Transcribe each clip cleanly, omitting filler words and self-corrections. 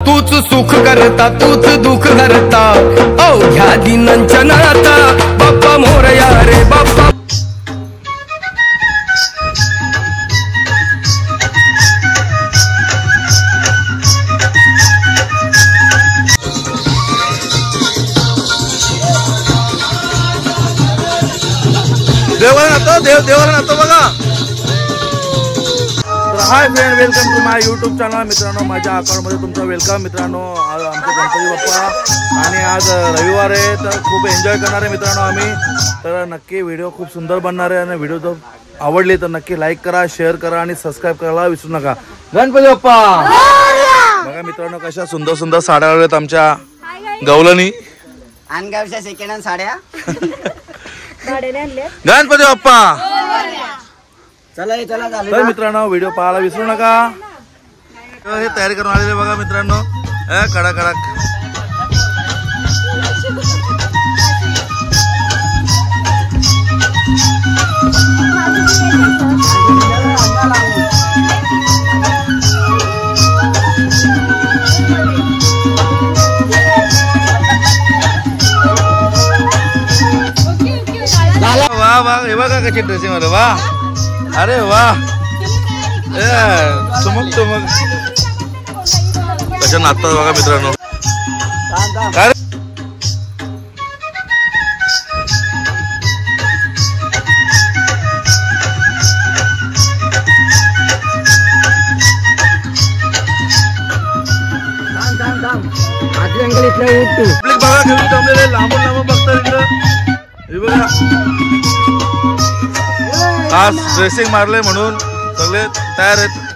तूच सुख करता तूच दुःख हरता अवघ्या दिनांच्या नाता बाप्पा मोरया रे बाप्पा। देवाला नातो बघा। Hi friend, welcome to my YouTube channel. मित्रांनो, माझ्या अकाउंटमध्ये तुमचं वेलकम। मित्रांनो, आज आमचे गणपती बाप्पा आणि आज रविवार आहे, तर खूप एन्जॉय करणार आहे मित्रांनो आम्ही। तर नक्की व्हिडिओ खूप सुंदर बनणार आहे आणि व्हिडिओ जर आवडली तर नक्की लाईक करा, शेअर करा आणि सबस्क्राईब करायला विसरू नका। गणपती बाप्पा बघा मित्रांनो, कशा सुंदर सुंदर साड्या आल्यात आमच्या गवलनी अनगावच्या सेकंड हँड साड्या गणपती बाप्पा। चला चला तर मित्रांनो, व्हिडिओ पाहायला विसरू नका। हे तयारी करून आलेले बघा मित्रांनो, कडक कडक। वा वा, हे बघा कशी ड्रेसिंग मध्ये, वा अरे वा, चमक चमक कशा नाचतात बघा मित्रांनो। काय बघा, घेऊन जमलेले लांबून लांबून बघतात इकडं। हे बघा, आज ड्रेसिंग मारले म्हणून सगळे तयार आहेत।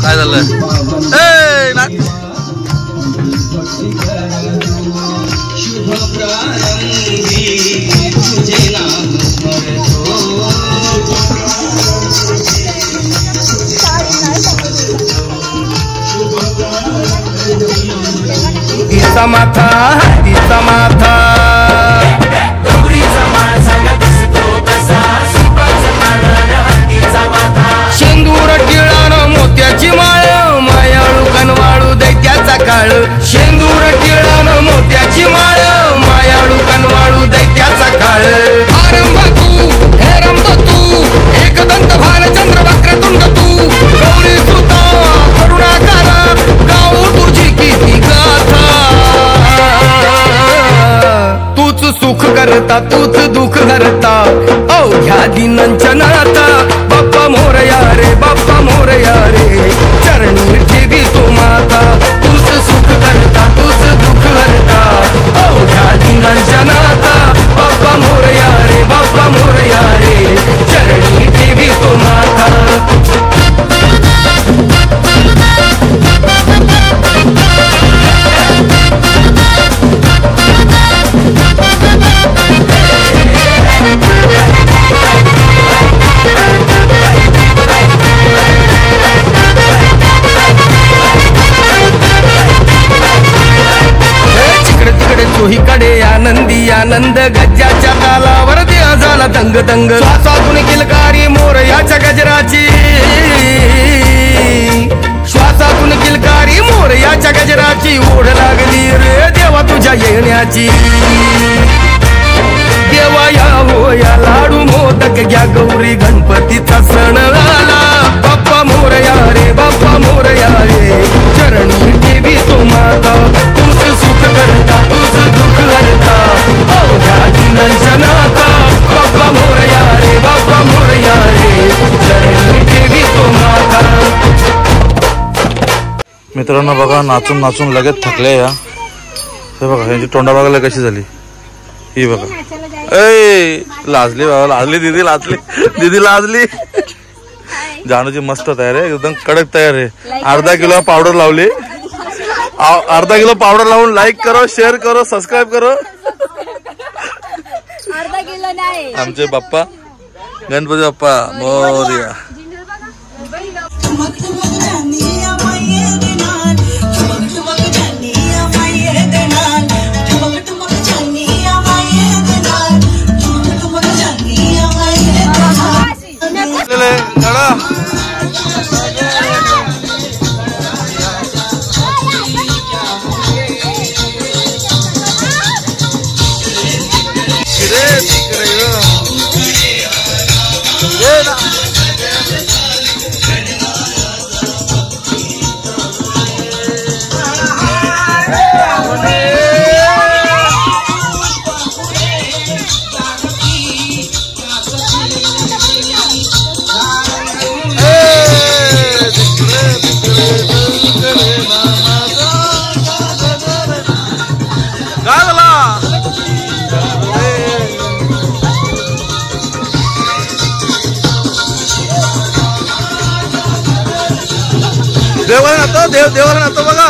काय झालं? तिचा माथा तिचा माथा शेंदूर टिळानं मोत्याची माळ मायाळू कनवाळू दैत्याचा काळ। शेंदूर टिळानं मोत्याची माळ मायाळू कनवाळू दैत्याचा काळ। आरंभ तू हेरंब तू एकदंत भालचंद्र वक्रतुंड तू गौरी सुता करुणाकारा गाऊ तुझी किती गाथा। तूच सुख करता तूच दुःख हरता अवघ्या दिनांच्या नाता बाप्पा मोरया रे बाप्पा मोरया रे चरणी ठेवी तो माता। तूच सुख करता तूच दुःख हरता अवघ्या दिनांच्या नाता बाप्पा मोरया रे बाप्पा मोरया रे चरणी ठेवी तो माता। चोहीकडे आनंदी आनंद गज्जाच्या तालावर देह झाला दंग दंग। श्वासातून किलकारी मोरयाच्या गजराची, श्वासातून किलकारी मोरयाच्या गजराची ओढ लागली रे देवा तुझ्या येण्याची। देवा या हो या लाडू मोदक घ्या गौरी गणपतीचा सण मित्रांनो बघा नाचून नाचून लगेच थकले या. हे बघा यांची तोंडा बघायला कशी झाली ही बघा. ए लाजली बाबा लाजली दीदी लाजली दीदी लाजली. जानूची मस्त तयार आहे एकदम कडक तयार आहे. अर्धा किलो पावडर लावली. अर्धा किलो पावडर लावून लाईक करो शेअर करो सबस्क्राईब करो. अर्धा किलो नाही आमचे बाप्पा गणपती बाप्पा मोरया. देवाला नातो बघा.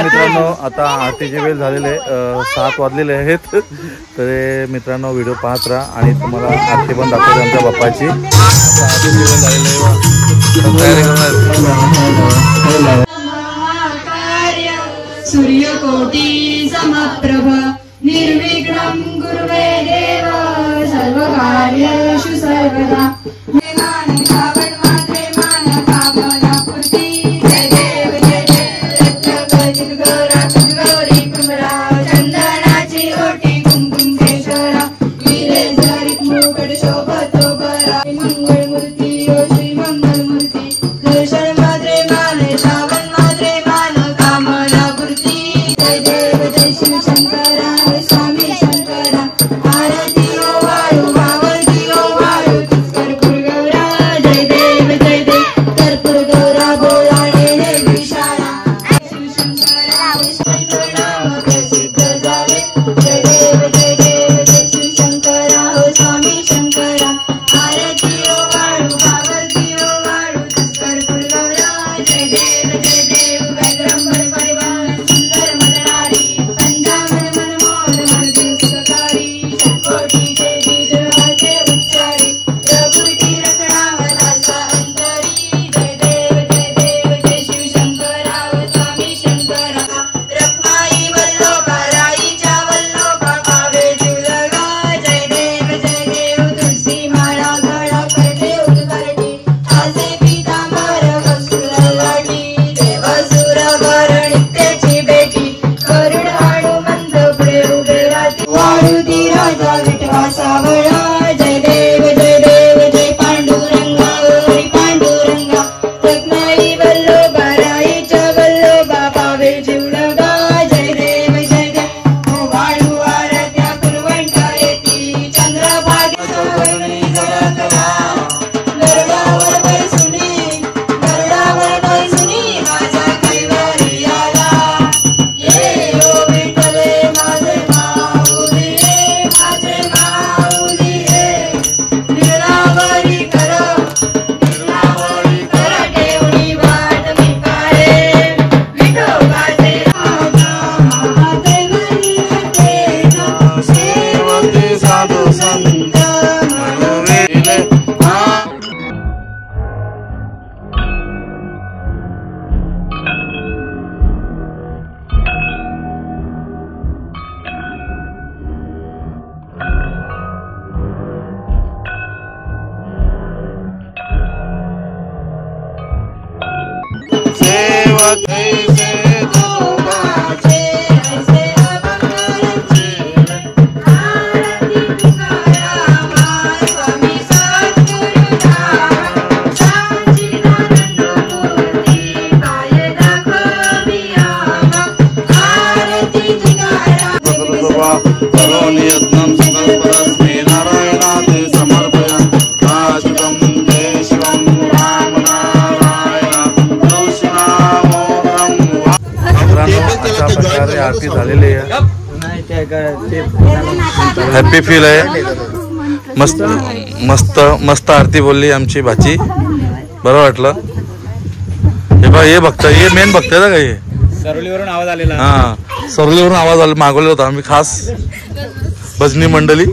मित्रांनो आता आरतीचे वेळ झालेले 7 वाजलेले आहेत. तर मित्रांनो व्हिडिओ पाहत राहा आणि तुम्हाला आरती पण दाखवते आमच्या बाप्पाची. आरतीचे वेळ झालेले सूर्यकोटि समप्रभ निर्विघ्नं गुरुवे देव सर्वकार्येषु सर्वदा. जय देव आरती झालेली आहे. हॅपी फील आहे. मस्त मस्त मस्त आरती बोलली आमची भाची. बरं वाटलं. हे बघ हे भक्त हे मेन भक्त आहे ना का हे सरवलीवरून आवाज आलेला. हा सरवलीवरून आवाज आला मागवलेला होता आम्ही खास भजनी मंडळी.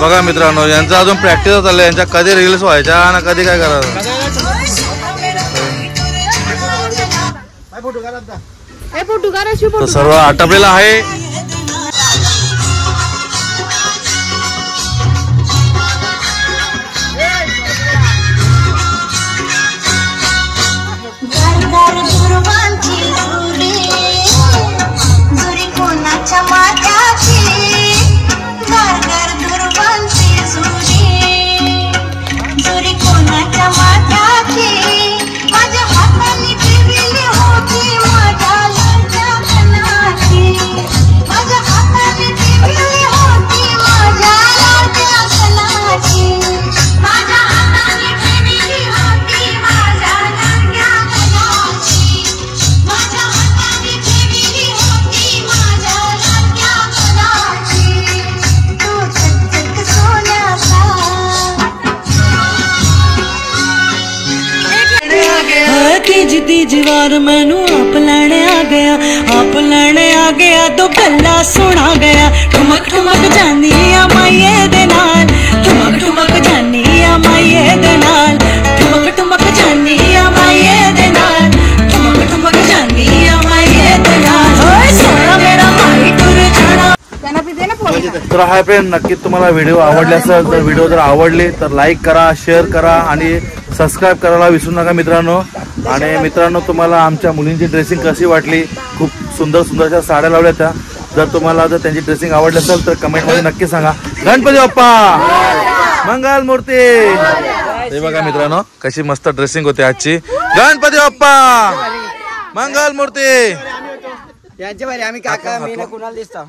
बघा मित्रांनो यांचं अजून प्रॅक्टिस चाललंय. यांच्या कधी रील्स व्हायच्या आणि कधी काय करायचं. सर्व आटपलेलं आहे. जीवार मैनू आप लैने आ गया तो गल्ला सुना गया. ठुमक ठुमक जानी आ माइये दे नाल, ठुमक ठुमक जानी आ माइये दे नाल, ठुमक ठुमक जानी आ माइये दे नाल, ठुमक ठुमक जानी आ माइये दे नाल. ओए सोना मेरा माई टुर जाना. तर हाय फ्रेंड, नक्कीच तुम्हाला व्हिडिओ आवडले असेल तर व्हिडिओ जर आवडले तर लाईक करा, शेअर करा आणि सबस्क्राईब करायला विसरू नका मित्रांनो. आणि मित्रांनो तुम्हाला आमच्या मुलींची ड्रेसिंग कशी वाटली, खूप सुंदर सुंदरशा साड्या लावल्या त्या. जर तुम्हाला जर त्यांची ड्रेसिंग आवडली असेल तर कमेंटमध्ये नक्की सांगा. गणपती बाप्पा मंगल मूर्ती. हे बघा मित्रांनो कशी मस्त ड्रेसिंग होते आजची. गणपती बाप्पा मंगल मूर्ती. यांच्या भारी आम्ही काका मी कुणाला दिसतो.